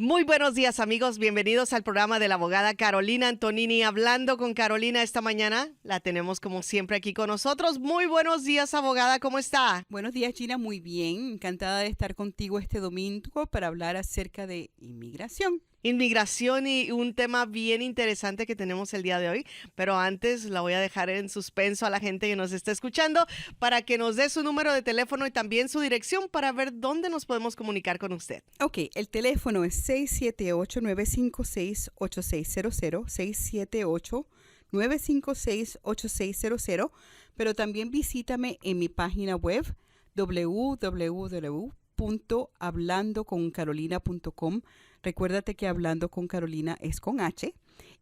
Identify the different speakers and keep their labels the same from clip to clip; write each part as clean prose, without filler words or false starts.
Speaker 1: Muy buenos días, amigos. Bienvenidos al programa de la abogada Carolina Antonini. Hablando con Carolina esta mañana, la tenemos como siempre aquí con nosotros. Muy buenos días, abogada. ¿Cómo está?
Speaker 2: Buenos días, Gina. Muy bien. Encantada de estar contigo este domingo para hablar acerca de inmigración.
Speaker 1: Inmigración y un tema bien interesante que tenemos el día de hoy. Pero antes la voy a dejar en suspenso a la gente que nos está escuchando para que nos dé su número de teléfono y también su dirección para ver dónde nos podemos comunicar con usted.
Speaker 2: Ok, el teléfono es 678-956-8600, 678-956-8600, pero también visítame en mi página web www.hablandoconcarolina.com. Recuérdate que Hablando con Carolina es con H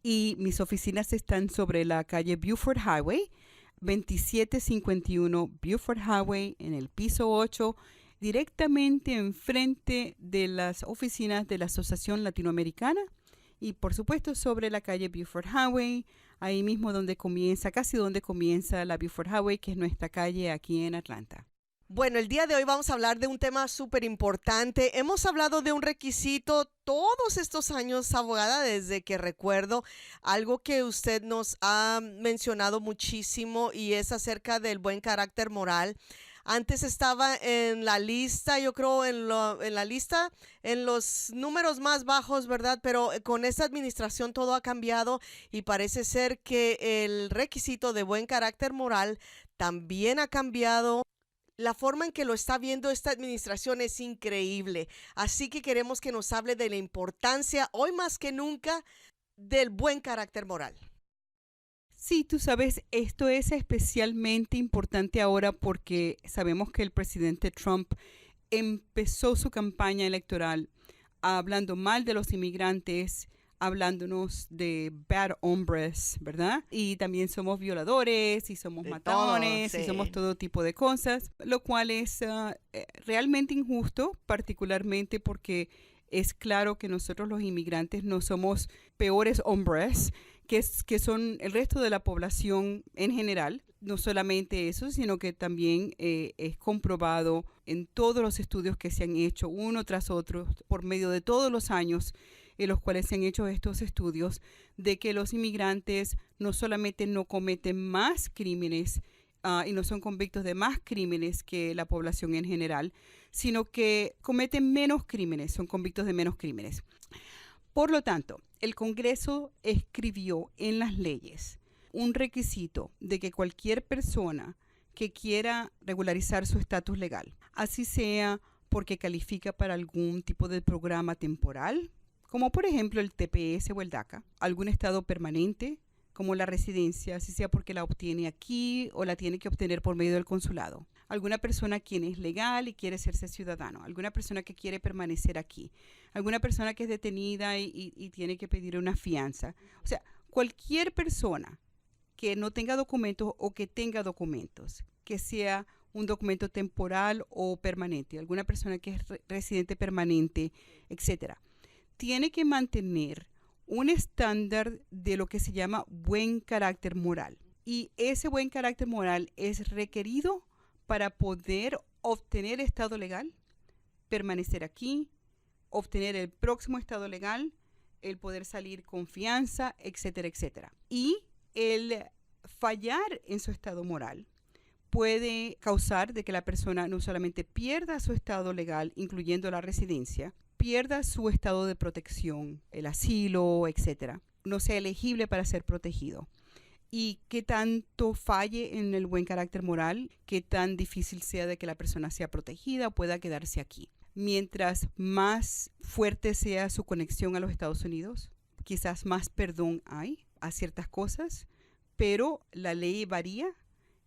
Speaker 2: y mis oficinas están sobre la calle Buford Highway, 2751 Buford Highway, en el piso 8, directamente enfrente de las oficinas de la Asociación Latinoamericana y por supuesto sobre la calle Buford Highway, ahí mismo donde comienza, casi donde comienza la Buford Highway, que es nuestra calle aquí en Atlanta.
Speaker 1: Bueno, el día de hoy vamos a hablar de un tema súper importante. Hemos hablado de un requisito todos estos años, abogada, desde que recuerdo, algo que usted nos ha mencionado muchísimo y es acerca del buen carácter moral. Antes estaba en la lista, yo creo en la lista, en los números más bajos, ¿verdad? Pero con esta administración todo ha cambiado y parece ser que el requisito de buen carácter moral también ha cambiado. La forma en que lo está viendo esta administración es increíble. Así que queremos que nos hable de la importancia, hoy más que nunca, del buen carácter moral.
Speaker 2: Sí, tú sabes, esto es especialmente importante ahora porque sabemos que el presidente Trump empezó su campaña electoral hablando mal de los inmigrantes, hablándonos de bad hombres, ¿verdad? Y también somos violadores y somos matones
Speaker 1: Todo,
Speaker 2: y
Speaker 1: sí.
Speaker 2: somos todo tipo de cosas, lo cual es realmente injusto, particularmente porque es claro que nosotros los inmigrantes no somos peores hombres que son el resto de la población en general. No solamente eso, sino que también es comprobado en todos los estudios que se han hecho uno tras otro por medio de todos los años en los cuales se han hecho estos estudios, de que los inmigrantes no solamente no cometen más crímenes y no son convictos de más crímenes que la población en general, sino que cometen menos crímenes, son convictos de menos crímenes. Por lo tanto, el Congreso escribió en las leyes un requisito de que cualquier persona que quiera regularizar su estatus legal, así sea porque califica para algún tipo de programa temporal, como por ejemplo el TPS o el DACA, algún estado permanente, como la residencia, así sea porque la obtiene aquí o la tiene que obtener por medio del consulado. Alguna persona quien es legal y quiere hacerse ciudadano, alguna persona que quiere permanecer aquí, alguna persona que es detenida y tiene que pedir una fianza. O sea, cualquier persona que no tenga documentos o que tenga documentos, que sea un documento temporal o permanente, alguna persona que es residente permanente, etcétera, tiene que mantener un estándar de lo que se llama buen carácter moral. Y ese buen carácter moral es requerido para poder obtener estado legal, permanecer aquí, obtener el próximo estado legal, el poder salir con fianza, etcétera, etcétera. Y el fallar en su estado moral puede causar de que la persona no solamente pierda su estado legal, incluyendo la residencia, pierda su estado de protección, el asilo, etcétera, no sea elegible para ser protegido. Y qué tanto falle en el buen carácter moral, qué tan difícil sea de que la persona sea protegida o pueda quedarse aquí. Mientras más fuerte sea su conexión a los Estados Unidos, quizás más perdón hay a ciertas cosas, pero la ley varía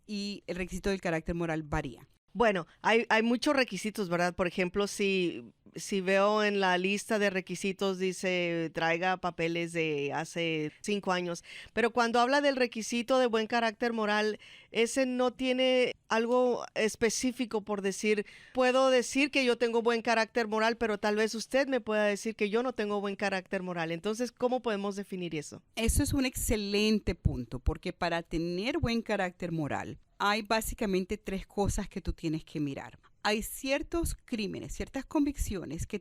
Speaker 2: y el requisito del carácter moral varía.
Speaker 1: Bueno, hay muchos requisitos, ¿verdad? Por ejemplo, si veo en la lista de requisitos dice traiga papeles de hace 5 años, pero cuando habla del requisito de buen carácter moral, ese no tiene algo específico por decir, puedo decir que yo tengo buen carácter moral, pero tal vez usted me pueda decir que yo no tengo buen carácter moral. Entonces, ¿cómo podemos definir eso?
Speaker 2: Eso es un excelente punto, porque para tener buen carácter moral, hay básicamente 3 cosas que tú tienes que mirar. Hay ciertos crímenes, ciertas convicciones que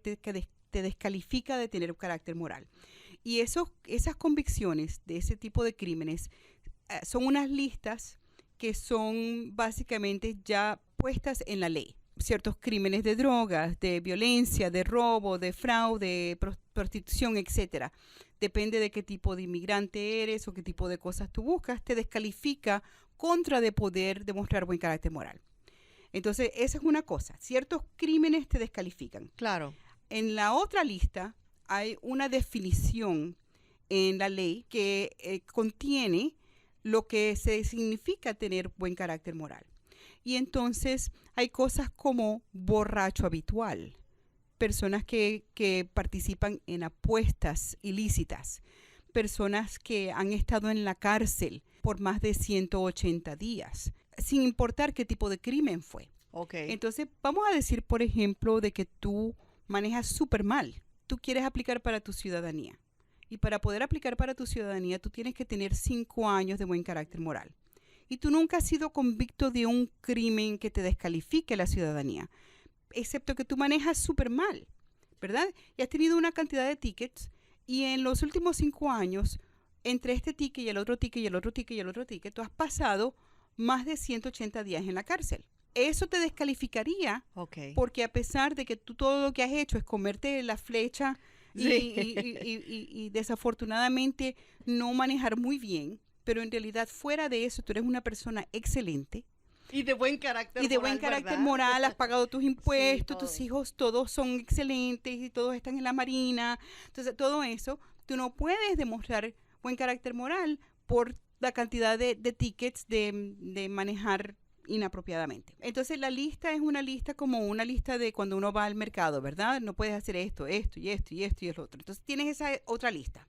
Speaker 2: te descalifica de tener un carácter moral. Y esas convicciones de ese tipo de crímenes son unas listas que son básicamente ya puestas en la ley. Ciertos crímenes de drogas, de violencia, de robo, de fraude, prostitución, etcétera. Depende de qué tipo de inmigrante eres o qué tipo de cosas tú buscas, te descalifica contra de poder demostrar buen carácter moral. Entonces, esa es una cosa. Ciertos crímenes te descalifican.
Speaker 1: Claro.
Speaker 2: En la otra lista hay una definición en la ley que contiene lo que se significa tener buen carácter moral. Y entonces hay cosas como borracho habitual, personas que participan en apuestas ilícitas, personas que han estado en la cárcel por más de 180 días, sin importar qué tipo de crimen fue.
Speaker 1: Okay.
Speaker 2: Entonces, vamos a decir, por ejemplo, de que tú manejas súper mal. Tú quieres aplicar para tu ciudadanía. Y para poder aplicar para tu ciudadanía, tú tienes que tener 5 años de buen carácter moral. Y tú nunca has sido convicto de un crimen que te descalifique la ciudadanía, excepto que tú manejas súper mal, ¿verdad? Y has tenido una cantidad de tickets y en los últimos 5 años, entre este ticket y el otro ticket y el otro ticket y el otro ticket, tú has pasado más de 180 días en la cárcel. Eso te descalificaría porque a pesar de que tú todo lo que has hecho es comerte la flecha y desafortunadamente no manejar muy bien, pero en realidad fuera de eso tú eres una persona excelente.
Speaker 1: Y de buen carácter moral.
Speaker 2: Y de buen carácter moral, has pagado tus impuestos,
Speaker 1: Sí,
Speaker 2: tus hijos todos son excelentes y todos están en la marina. Entonces todo eso, tú no puedes demostrar buen carácter moral por la cantidad de tickets de manejar inapropiadamente. Entonces la lista es una lista como una lista de cuando uno va al mercado, ¿verdad? No puedes hacer esto y esto y el otro. Entonces tienes esa otra lista.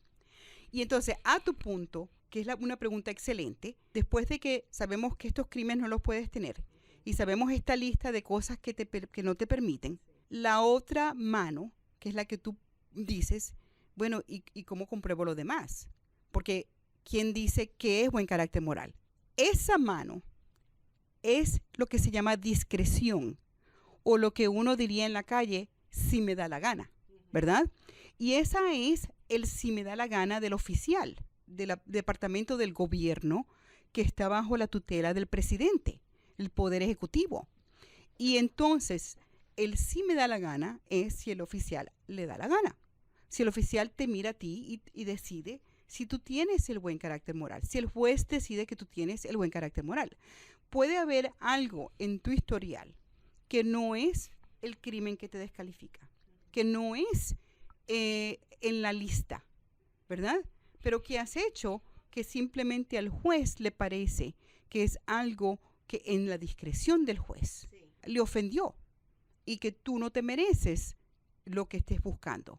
Speaker 2: Y entonces a tu punto, que es una pregunta excelente, después de que sabemos que estos crímenes no los puedes tener y sabemos esta lista de cosas que no te permiten, la otra mano, que es la que tú dices, bueno, ¿y cómo compruebo lo demás? Porque ¿quién dice que es buen carácter moral? Esa mano es lo que se llama discreción o lo que uno diría en la calle, si me da la gana, ¿verdad? Y esa es el si me da la gana del oficial del departamento del gobierno que está bajo la tutela del presidente, el poder ejecutivo. Y entonces, el si me da la gana es si el oficial le da la gana. Si el oficial te mira a ti y decide si tú tienes el buen carácter moral, si el juez decide que tú tienes el buen carácter moral. Puede haber algo en tu historial que no es el crimen que te descalifica, que no es en la lista, ¿verdad? Pero que has hecho que simplemente al juez le parece que es algo que en la discreción del juez le ofendió y que tú no te mereces lo que estés buscando.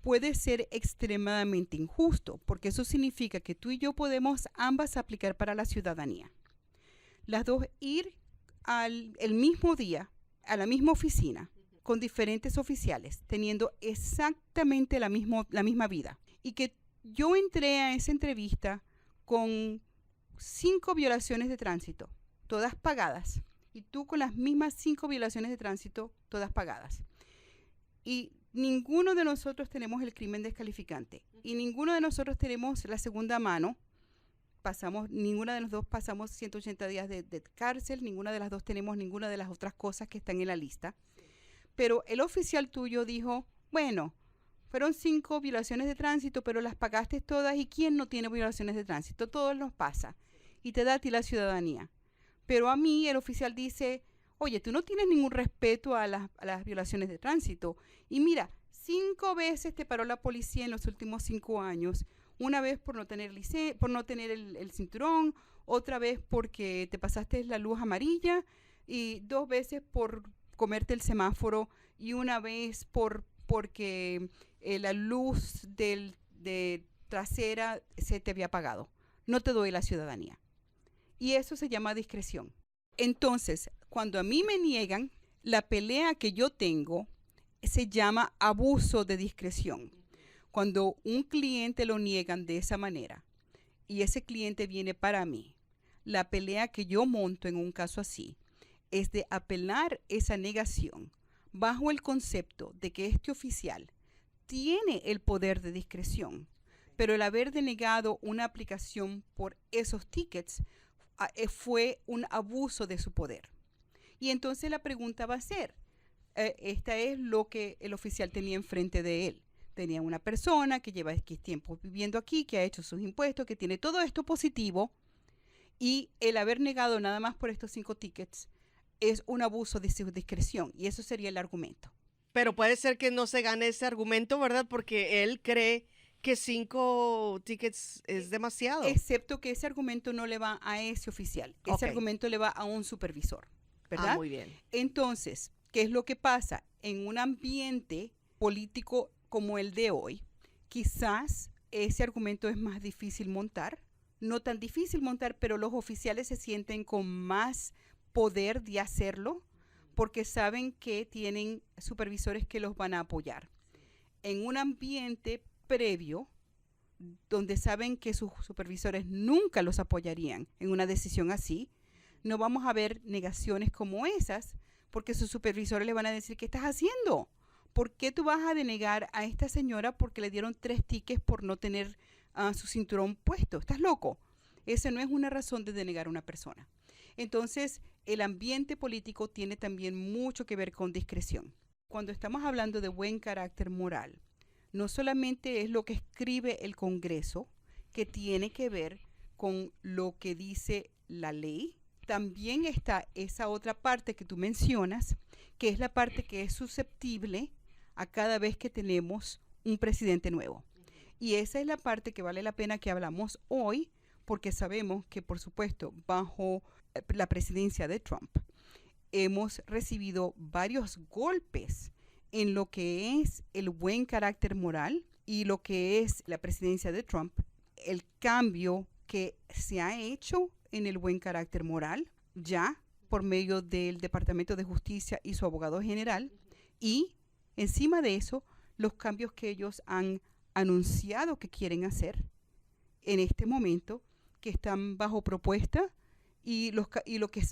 Speaker 2: Puede ser extremadamente injusto, porque eso significa que tú y yo podemos ambas aplicar para la ciudadanía. Las dos ir el mismo día a la misma oficina con diferentes oficiales, teniendo exactamente la misma vida. Y que yo entré a esa entrevista con 5 violaciones de tránsito, todas pagadas, y tú con las mismas 5 violaciones de tránsito, todas pagadas. Y ninguno de nosotros tenemos el crimen descalificante, y ninguno de nosotros tenemos la segunda mano. Ninguna de las dos pasamos 180 días de cárcel, ninguna de las dos tenemos ninguna de las otras cosas que están en la lista. Pero el oficial tuyo dijo, bueno, fueron 5 violaciones de tránsito, pero las pagaste todas, ¿y quién no tiene violaciones de tránsito? Todos nos pasa, y te da a ti la ciudadanía. Pero a mí el oficial dice, oye, tú no tienes ningún respeto a las violaciones de tránsito. Y mira, 5 veces te paró la policía en los últimos 5 años. Una vez por no tener el cinturón, otra vez porque te pasaste la luz amarilla, y 2 veces por comerte el semáforo, y una vez porque la luz de trasera se te había apagado. No te doy la ciudadanía. Y eso se llama discreción. Entonces, cuando a mí me niegan, la pelea que yo tengo se llama abuso de discreción. Cuando un cliente lo niegan de esa manera y ese cliente viene para mí, la pelea que yo monto en un caso así es de apelar esa negación bajo el concepto de que este oficial tiene el poder de discreción, pero el haber denegado una aplicación por esos tickets fue un abuso de su poder. Y entonces la pregunta va a ser, esta es lo que el oficial tenía enfrente de él. Tenía una persona que lleva X tiempo viviendo aquí, que ha hecho sus impuestos, que tiene todo esto positivo, y el haber negado nada más por estos 5 tickets es un abuso de su discreción, y eso sería el argumento.
Speaker 1: Pero puede ser que no se gane ese argumento, ¿verdad? Porque él cree que 5 tickets es demasiado.
Speaker 2: Excepto que ese argumento no le va a ese oficial. Ese argumento le va a un supervisor, ¿verdad?
Speaker 1: Muy bien.
Speaker 2: Entonces, ¿qué es lo que pasa? En un ambiente político como el de hoy, quizás ese argumento es más difícil montar. No tan difícil montar, pero los oficiales se sienten con más poder de hacerlo porque saben que tienen supervisores que los van a apoyar. En un ambiente previo, donde saben que sus supervisores nunca los apoyarían en una decisión así, no vamos a ver negaciones como esas, porque sus supervisores le van a decir, ¿qué estás haciendo? ¿Por qué tú vas a denegar a esta señora porque le dieron 3 tickets por no tener su cinturón puesto? ¿Estás loco? Esa no es una razón de denegar a una persona. Entonces, el ambiente político tiene también mucho que ver con discreción. Cuando estamos hablando de buen carácter moral, no solamente es lo que escribe el Congreso, que tiene que ver con lo que dice la ley, también está esa otra parte que tú mencionas, que es la parte que es susceptible a cada vez que tenemos un presidente nuevo. Y esa es la parte que vale la pena que hablamos hoy, porque sabemos que, por supuesto, bajo la presidencia de Trump, hemos recibido varios golpes en lo que es el buen carácter moral y lo que es la presidencia de Trump, el cambio que se ha hecho en el buen carácter moral, ya por medio del Departamento de Justicia y su abogado general, y encima de eso, los cambios que ellos han anunciado que quieren hacer en este momento, que están bajo propuesta, y lo que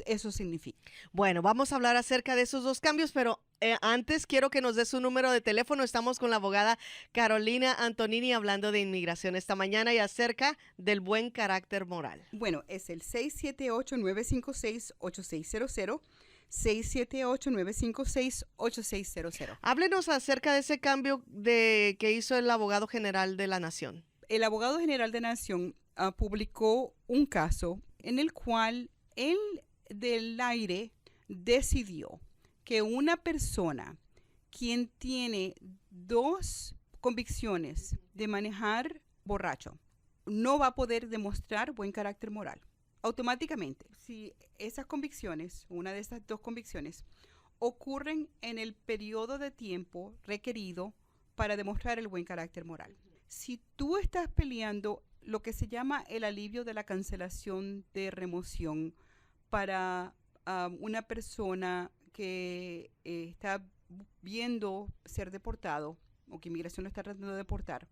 Speaker 2: eso significa.
Speaker 1: Bueno, vamos a hablar acerca de esos 2 cambios, pero antes quiero que nos dé su número de teléfono. Estamos con la abogada Carolina Antonini hablando de inmigración esta mañana y acerca del buen carácter moral.
Speaker 2: Bueno, es el 678-956-8600. 678-956-8600.
Speaker 1: Háblenos acerca de ese cambio que hizo el abogado general de la Nación.
Speaker 2: El abogado general de la Nación publicó un caso en el cual él del aire decidió que una persona quien tiene 2 convicciones de manejar borracho no va a poder demostrar buen carácter moral. Automáticamente, si esas convicciones, una de esas 2 convicciones, ocurren en el periodo de tiempo requerido para demostrar el buen carácter moral. Si tú estás peleando lo que se llama el alivio de la cancelación de remoción para una persona que está viendo ser deportado o que inmigración lo está tratando de deportar,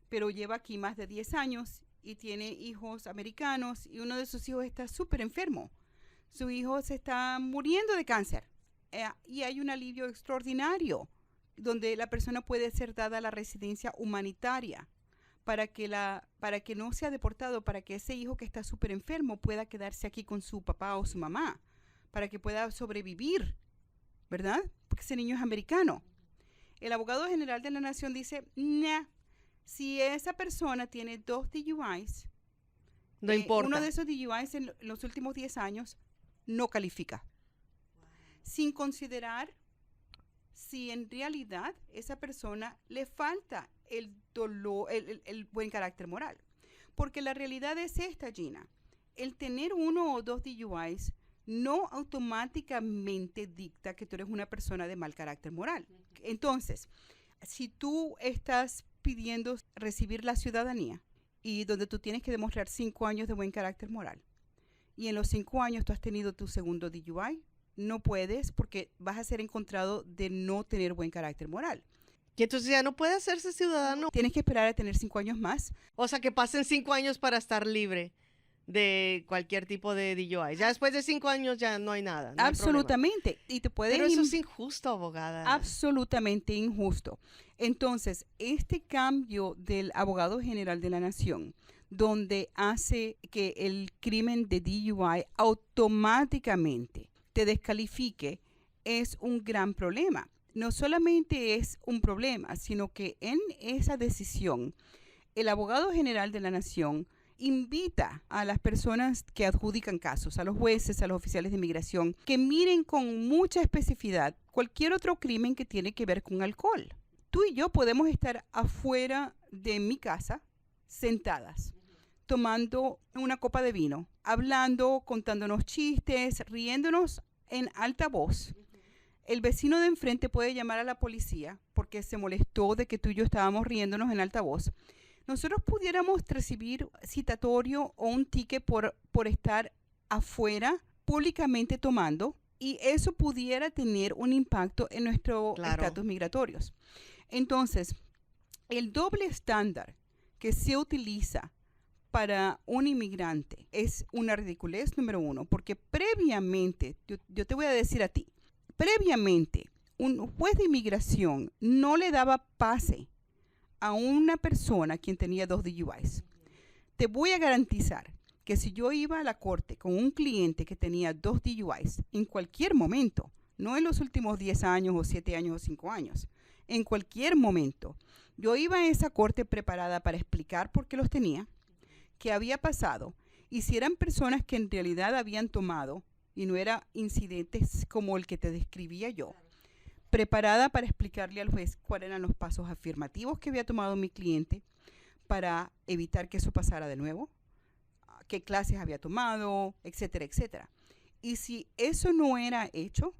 Speaker 2: pero lleva aquí más de 10 años y tiene hijos americanos y uno de sus hijos está súper enfermo. Su hijo se está muriendo de cáncer y hay un alivio extraordinario donde la persona puede ser dada la residencia humanitaria para que no sea deportado, para que ese hijo que está súper enfermo pueda quedarse aquí con su papá o su mamá, para que pueda sobrevivir, ¿verdad? Porque ese niño es americano. El abogado general de la Nación dice, nah, si esa persona tiene 2 DUIs,
Speaker 1: no importa.
Speaker 2: Uno de esos DUIs en los últimos 10 años no califica. Sin considerar si en realidad esa persona le falta el buen carácter moral. Porque la realidad es esta, Gina. El tener 1 o 2 DUIs no automáticamente dicta que tú eres una persona de mal carácter moral. Entonces, si tú estás pidiendo recibir la ciudadanía y donde tú tienes que demostrar 5 años de buen carácter moral y en los 5 años tú has tenido tu segundo DUI, no puedes porque vas a ser encontrado de no tener buen carácter moral.
Speaker 1: Y entonces ya no puede hacerse ciudadano.
Speaker 2: Tienes que esperar a tener 5 años más.
Speaker 1: O sea, que pasen 5 años para estar libre de cualquier tipo de DUI. Ya después de 5 años ya no hay nada. No hay problema.
Speaker 2: Absolutamente. Y te pueden
Speaker 1: Pero eso es injusto, abogada.
Speaker 2: absolutamente injusto. Entonces, este cambio del abogado general de la nación, donde hace que el crimen de DUI automáticamente te descalifique, es un gran problema. No solamente es un problema, sino que en esa decisión, el abogado general de la nación invita a las personas que adjudican casos, a los jueces, a los oficiales de inmigración, que miren con mucha especificidad cualquier otro crimen que tiene que ver con alcohol. Tú y yo podemos estar afuera de mi casa, sentadas, tomando una copa de vino, hablando, contándonos chistes, riéndonos en alta voz. El vecino de enfrente puede llamar a la policía porque se molestó de que tú y yo estábamos riéndonos en alta voz. Nosotros pudiéramos recibir citatorio o un ticket por estar afuera públicamente tomando, y eso pudiera tener un impacto en nuestro estatus migratorios. Entonces, el doble estándar que se utiliza para un inmigrante es una ridiculez, número uno, porque previamente, yo te voy a decir a ti, previamente un juez de inmigración no le daba pase a una persona quien tenía 2 DUIs. Te voy a garantizar que si yo iba a la corte con un cliente que tenía 2 DUIs, en cualquier momento, no en los últimos 10 años o 7 años o 5 años, en cualquier momento, yo iba a esa corte preparada para explicar por qué los tenía, qué había pasado, y si eran personas que en realidad habían tomado y no eran incidentes como el que te describía yo, preparada para explicarle al juez cuáles eran los pasos afirmativos que había tomado mi cliente para evitar que eso pasara de nuevo, qué clases había tomado, etcétera, etcétera. Y si eso no era hecho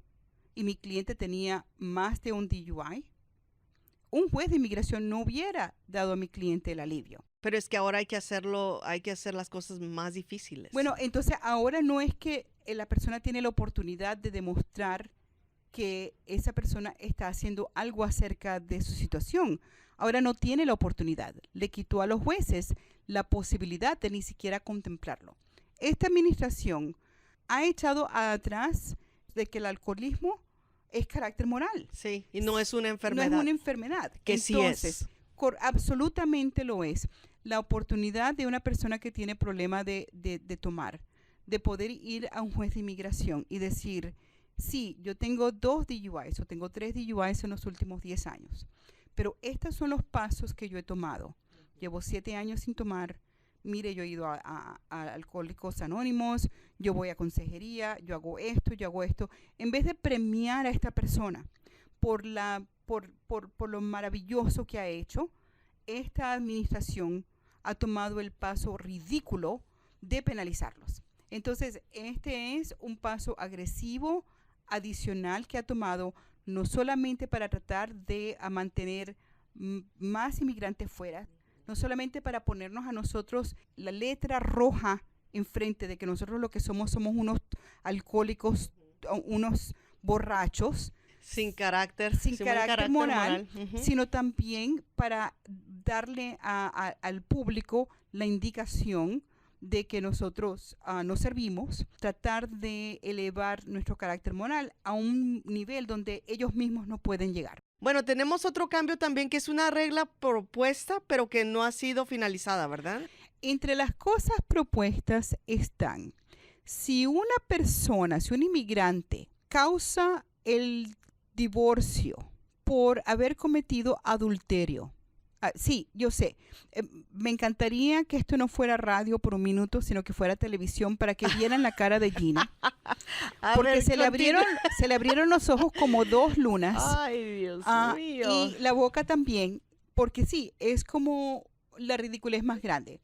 Speaker 2: y mi cliente tenía más de un DUI, un juez de inmigración no hubiera dado a mi cliente el alivio.
Speaker 1: Pero es que ahora hay que hacerlo, hay que hacer las cosas más difíciles.
Speaker 2: Bueno, entonces ahora no es que la persona tiene la oportunidad de demostrar que esa persona está haciendo algo acerca de su situación. Ahora no tiene la oportunidad. Le quitó a los jueces la posibilidad de ni siquiera contemplarlo. Esta administración ha echado atrás de que el alcoholismo es carácter moral.
Speaker 1: Sí, y no es una enfermedad.
Speaker 2: No es una enfermedad.
Speaker 1: Que
Speaker 2: entonces,
Speaker 1: sí es.
Speaker 2: Absolutamente lo es. La oportunidad de una persona que tiene problema de tomar, de poder ir a un juez de inmigración y decir, sí, yo tengo 2 DUIs o tengo 3 DUIs en los últimos 10 años, pero estos son los pasos que yo he tomado. Llevo 7 años sin tomar. Mire, yo he ido a Alcohólicos Anónimos, yo voy a consejería, yo hago esto. En vez de premiar a esta persona por lo maravilloso que ha hecho, esta administración ha tomado el paso ridículo de penalizarlos. Entonces, este es un paso agresivo adicional que ha tomado, no solamente para tratar de mantener más inmigrantes fuera, no solamente para ponernos a nosotros la letra roja enfrente de que nosotros lo que somos unos alcohólicos, unos borrachos,
Speaker 1: sin carácter
Speaker 2: moral, sino también para darle al público la indicación de que nosotros no servimos, tratar de elevar nuestro carácter moral a un nivel donde ellos mismos no pueden llegar.
Speaker 1: Bueno, tenemos otro cambio también, que es una regla propuesta, pero que no ha sido finalizada, ¿verdad?
Speaker 2: Entre las cosas propuestas están, si un inmigrante causa el divorcio por haber cometido adulterio. Sí, yo sé. Me encantaría que esto no fuera radio por un minuto, sino que fuera televisión para que vieran la cara de Gina. Porque se le abrieron los ojos como 2 lunas.
Speaker 1: Ay, Dios mío.
Speaker 2: Y la boca también, porque sí, es como la ridiculez más grande.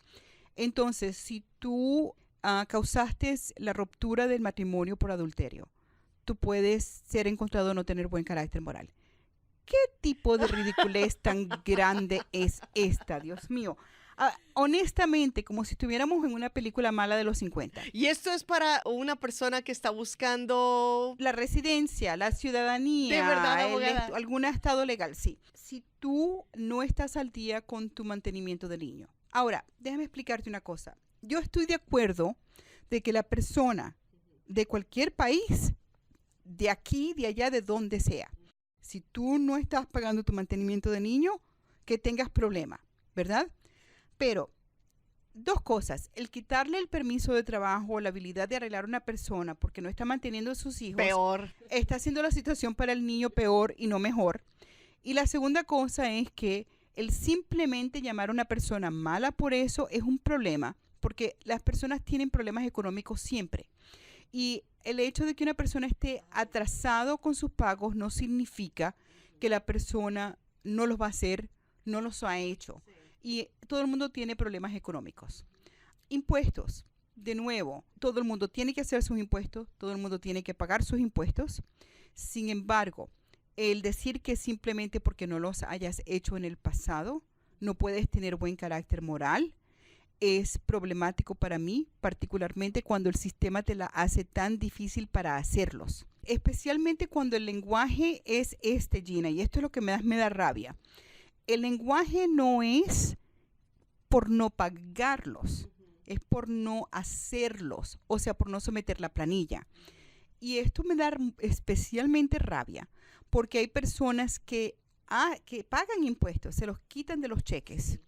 Speaker 2: Entonces, si tú causaste la ruptura del matrimonio por adulterio, tú puedes ser encontrado no tener buen carácter moral. ¿Qué tipo de ridiculez tan grande es esta, Dios mío? Honestamente, como si estuviéramos en una película mala de los 50.
Speaker 1: Y esto es para una persona que está buscando
Speaker 2: la residencia, la ciudadanía,
Speaker 1: de verdad, abogada,
Speaker 2: algún estado legal, sí. Si tú no estás al día con tu mantenimiento del niño. Ahora, déjame explicarte una cosa. yo estoy de acuerdo de que la persona de cualquier país, de aquí, de allá, de donde sea, si tú no estás pagando tu mantenimiento de niño, que tengas problema, ¿verdad? Pero dos cosas, el quitarle el permiso de trabajo, la habilidad de arreglar a una persona porque no está manteniendo a sus hijos,
Speaker 1: Peor.
Speaker 2: está haciendo la situación para el niño peor y no mejor. Y la segunda cosa es que el simplemente llamar a una persona mala por eso es un problema, porque las personas tienen problemas económicos siempre. Y el hecho de que una persona esté atrasado con sus pagos no significa que la persona no los va a hacer, no los ha hecho. Y todo el mundo tiene problemas económicos. Impuestos. De nuevo, todo el mundo tiene que hacer sus impuestos, todo el mundo tiene que pagar sus impuestos. Sin embargo, el decir que simplemente porque no los hayas hecho en el pasado, no puedes tener buen carácter moral, es problemático para mí, particularmente cuando el sistema te la hace tan difícil para hacerlos. Especialmente cuando el lenguaje es Gina, y esto es lo que me da rabia. El lenguaje no es por no pagarlos, es por no hacerlos, o sea, por no someter la planilla. Y esto me da especialmente rabia, porque hay personas que pagan impuestos, se los quitan de los cheques,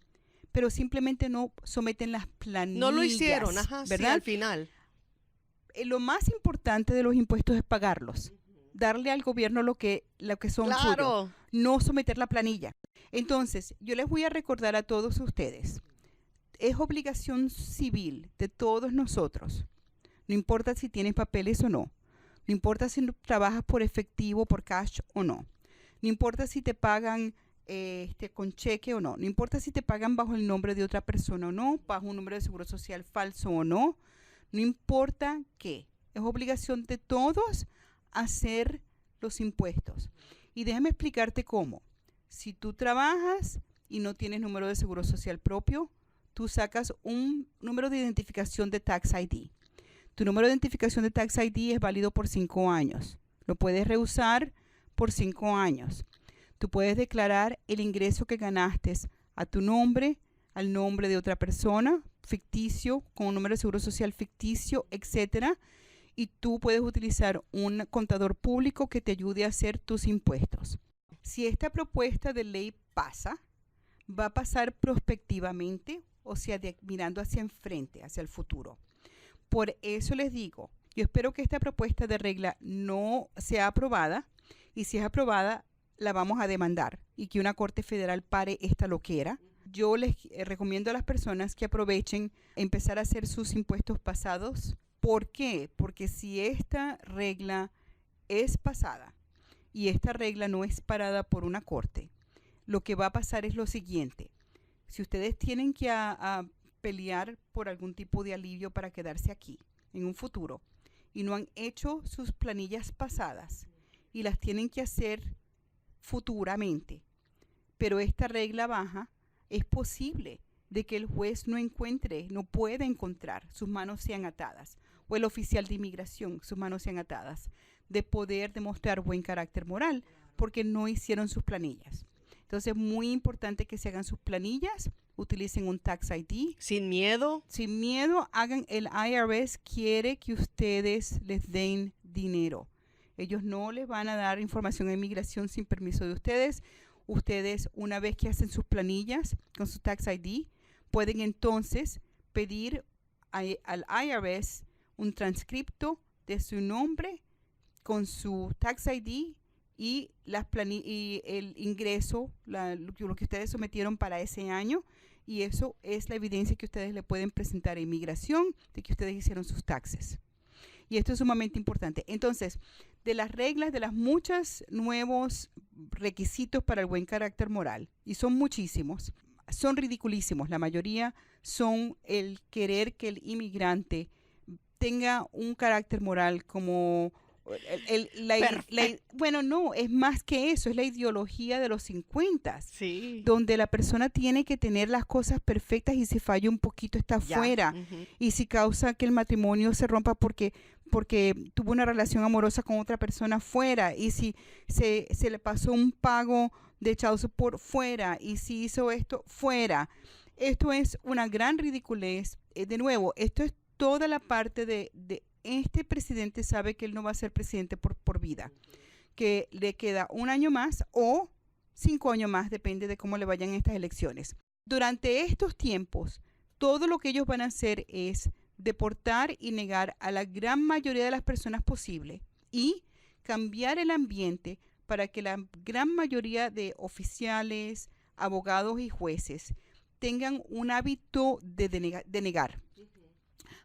Speaker 2: pero simplemente no someten las planillas.
Speaker 1: No lo hicieron, ajá,
Speaker 2: ¿verdad?
Speaker 1: sí, al final.
Speaker 2: Lo más importante de los impuestos es pagarlos, darle al gobierno lo que son
Speaker 1: Claro.
Speaker 2: suyos, no someter la planilla. Entonces, yo les voy a recordar a todos ustedes, es obligación civil de todos nosotros, no importa si tienes papeles o no, no importa si trabajas por efectivo, por cash o no, no importa si te pagan con cheque o no, no importa si te pagan bajo el nombre de otra persona o no, bajo un número de seguro social falso o no, no importa qué, es obligación de todos hacer los impuestos. Y déjame explicarte cómo. Si tú trabajas y no tienes número de seguro social propio, tú sacas un número de identificación de Tax ID. Tu número de identificación de Tax ID es válido por 5 años. Lo puedes reusar por 5 años. Tú puedes declarar el ingreso que ganaste a tu nombre, al nombre de otra persona, ficticio, con un número de seguro social ficticio, etcétera. Y tú puedes utilizar un contador público que te ayude a hacer tus impuestos. Si esta propuesta de ley pasa, va a pasar prospectivamente, o sea, mirando hacia enfrente, hacia el futuro. Por eso les digo, yo espero que esta propuesta de regla no sea aprobada, y si es aprobada, la vamos a demandar y que una corte federal pare esta loquera. Yo les recomiendo a las personas que aprovechen empezar a hacer sus impuestos pasados. ¿Por qué? Porque si esta regla es pasada y esta regla no es parada por una corte, lo que va a pasar es lo siguiente. Si ustedes tienen que pelear por algún tipo de alivio para quedarse aquí en un futuro y no han hecho sus planillas pasadas y las tienen que hacer futuramente, pero esta regla baja, es posible de que el juez no pueda encontrar, sus manos sean atadas, o el oficial de inmigración, sus manos sean atadas, de poder demostrar buen carácter moral, porque no hicieron sus planillas. Entonces es muy importante que se hagan sus planillas, utilicen un Tax ID.
Speaker 1: Sin miedo.
Speaker 2: Sin miedo, el IRS quiere que ustedes les den dinero. Ellos no les van a dar información a inmigración sin permiso de ustedes. Ustedes, una vez que hacen sus planillas con su Tax ID, pueden entonces pedir al IRS un transcripto de su nombre con su Tax ID y el ingreso, lo que ustedes sometieron para ese año, y eso es la evidencia que ustedes le pueden presentar a inmigración de que ustedes hicieron sus taxes. Y esto es sumamente importante. Entonces, de las reglas, de las muchos nuevos requisitos para el buen carácter moral, y son muchísimos, son ridiculísimos. La mayoría son el querer que el inmigrante tenga un carácter moral como bueno, no, es más que eso, es la ideología de los 50,
Speaker 1: sí,
Speaker 2: donde la persona tiene que tener las cosas perfectas y si falla un poquito está fuera. Y si causa que el matrimonio se rompa porque tuvo una relación amorosa con otra persona fuera, y si se le pasó un pago de child support fuera, y si hizo esto fuera. Esto es una gran ridiculez. De nuevo, esto es toda la parte de este presidente sabe que él no va a ser presidente por vida, que le queda 1 año más o 5 años más, depende de cómo le vayan estas elecciones. Durante estos tiempos, todo lo que ellos van a hacer es deportar y negar a la gran mayoría de las personas posible y cambiar el ambiente para que la gran mayoría de oficiales, abogados y jueces tengan un hábito de negar.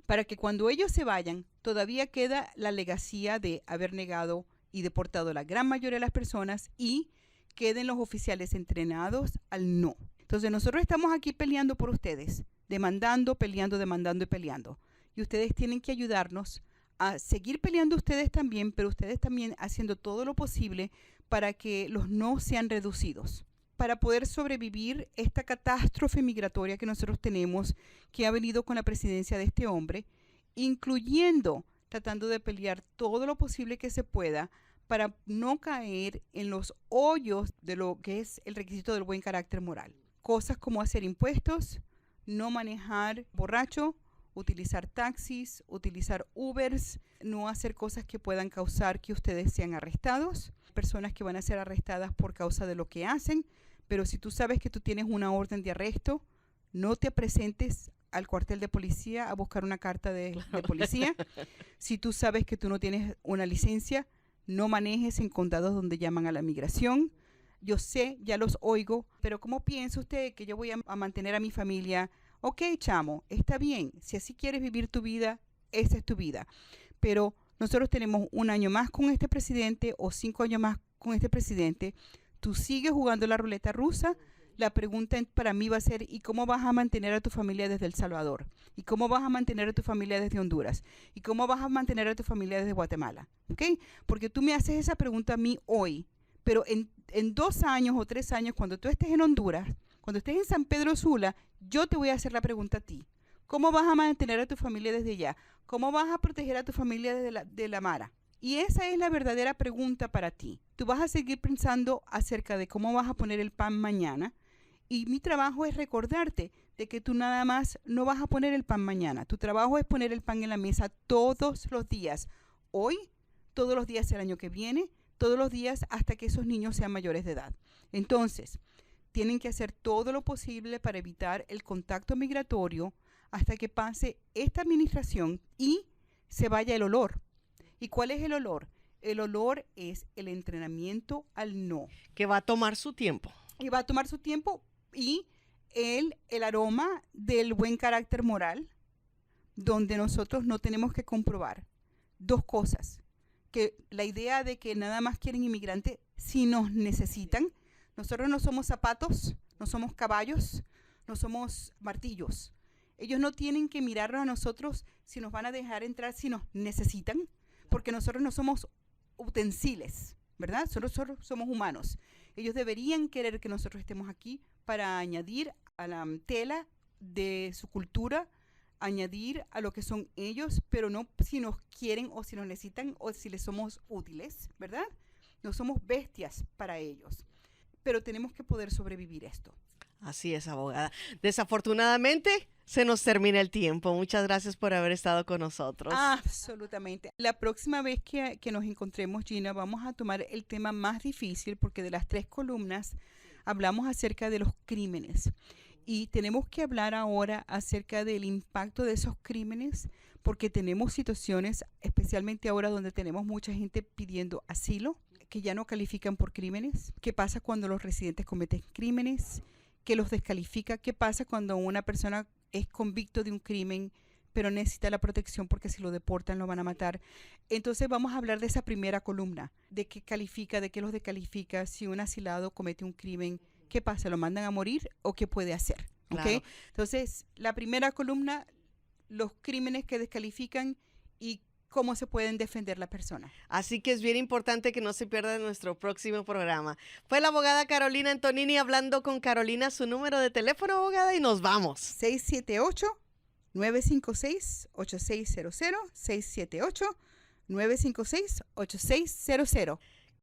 Speaker 2: Para que cuando ellos se vayan, todavía queda la legacía de haber negado y deportado a la gran mayoría de las personas y queden los oficiales entrenados al no. Entonces nosotros estamos aquí peleando por ustedes, demandando, peleando, demandando y peleando. Y ustedes tienen que ayudarnos a seguir peleando ustedes también, pero ustedes también haciendo todo lo posible para que los no sean reducidos. Para poder sobrevivir esta catástrofe migratoria que nosotros tenemos, que ha venido con la presidencia de este hombre, incluyendo tratando de pelear todo lo posible que se pueda para no caer en los hoyos de lo que es el requisito del buen carácter moral. Cosas como hacer impuestos, no manejar borracho, utilizar taxis, utilizar Ubers, no hacer cosas que puedan causar que ustedes sean arrestados, personas que van a ser arrestadas por causa de lo que hacen, pero si tú sabes que tú tienes una orden de arresto, no te presentes al cuartel de policía a buscar una carta de policía. Si tú sabes que tú no tienes una licencia, no manejes en condados donde llaman a la migración. Yo sé, ya los oigo, pero ¿cómo piensa usted que yo voy a mantener a mi familia? Ok, chamo, está bien. Si así quieres vivir tu vida, esa es tu vida. Pero nosotros tenemos 1 año más con este presidente o 5 años más con este presidente. Tú sigues jugando la ruleta rusa. La pregunta para mí va a ser, ¿y cómo vas a mantener a tu familia desde El Salvador? ¿Y cómo vas a mantener a tu familia desde Honduras? ¿Y cómo vas a mantener a tu familia desde Guatemala? ¿Ok? Porque tú me haces esa pregunta a mí hoy, pero en 2 años o 3 años, cuando tú estés en Honduras, cuando estés en San Pedro Sula, yo te voy a hacer la pregunta a ti. ¿Cómo vas a mantener a tu familia desde allá? ¿Cómo vas a proteger a tu familia de la Mara? Y esa es la verdadera pregunta para ti. Tú vas a seguir pensando acerca de cómo vas a poner el pan mañana. Y mi trabajo es recordarte de que tú nada más no vas a poner el pan mañana. Tu trabajo es poner el pan en la mesa todos los días. Hoy, todos los días el año que viene, todos los días hasta que esos niños sean mayores de edad. Entonces, tienen que hacer todo lo posible para evitar el contacto migratorio hasta que pase esta administración y se vaya el olor. ¿Y cuál es el olor? El olor es el entrenamiento al no.
Speaker 1: Que va a tomar su tiempo.
Speaker 2: Y va a tomar su tiempo y el aroma del buen carácter moral, donde nosotros no tenemos que comprobar 2 cosas. Que la idea de que nada más quieren inmigrantes si nos necesitan. Nosotros no somos zapatos, no somos caballos, no somos martillos. Ellos no tienen que mirarnos a nosotros si nos van a dejar entrar si nos necesitan, porque nosotros no somos utensilios, ¿verdad? Nosotros somos humanos. Ellos deberían querer que nosotros estemos aquí para añadir a la tela de su cultura, añadir a lo que son ellos, pero no si nos quieren o si nos necesitan o si les somos útiles, ¿verdad? No somos bestias para ellos, pero tenemos que poder sobrevivir esto.
Speaker 1: Así es, abogada. Desafortunadamente, se nos termina el tiempo. Muchas gracias por haber estado con nosotros.
Speaker 2: Absolutamente. La próxima vez que nos encontremos, Gina, vamos a tomar el tema más difícil porque de las 3 columnas hablamos acerca de los crímenes. Y tenemos que hablar ahora acerca del impacto de esos crímenes porque tenemos situaciones, especialmente ahora donde tenemos mucha gente pidiendo asilo, que ya no califican por crímenes. ¿Qué pasa cuando los residentes cometen crímenes? ¿Qué los descalifica? ¿Qué pasa cuando una persona es convicto de un crimen pero necesita la protección porque si lo deportan lo van a matar? Entonces vamos a hablar de esa primera columna, de qué califica, de qué los descalifica, si un asilado comete un crimen, ¿qué pasa? ¿Lo mandan a morir o qué puede hacer?
Speaker 1: Claro.
Speaker 2: ¿Okay? Entonces, la primera columna, los crímenes que descalifican y cómo se pueden defender la persona.
Speaker 1: Así que es bien importante que no se pierda nuestro próximo programa. Fue la abogada Carolina Antonini hablando con Carolina, su número de teléfono, abogada, y nos vamos.
Speaker 2: 678-956-8600, 678-956-8600.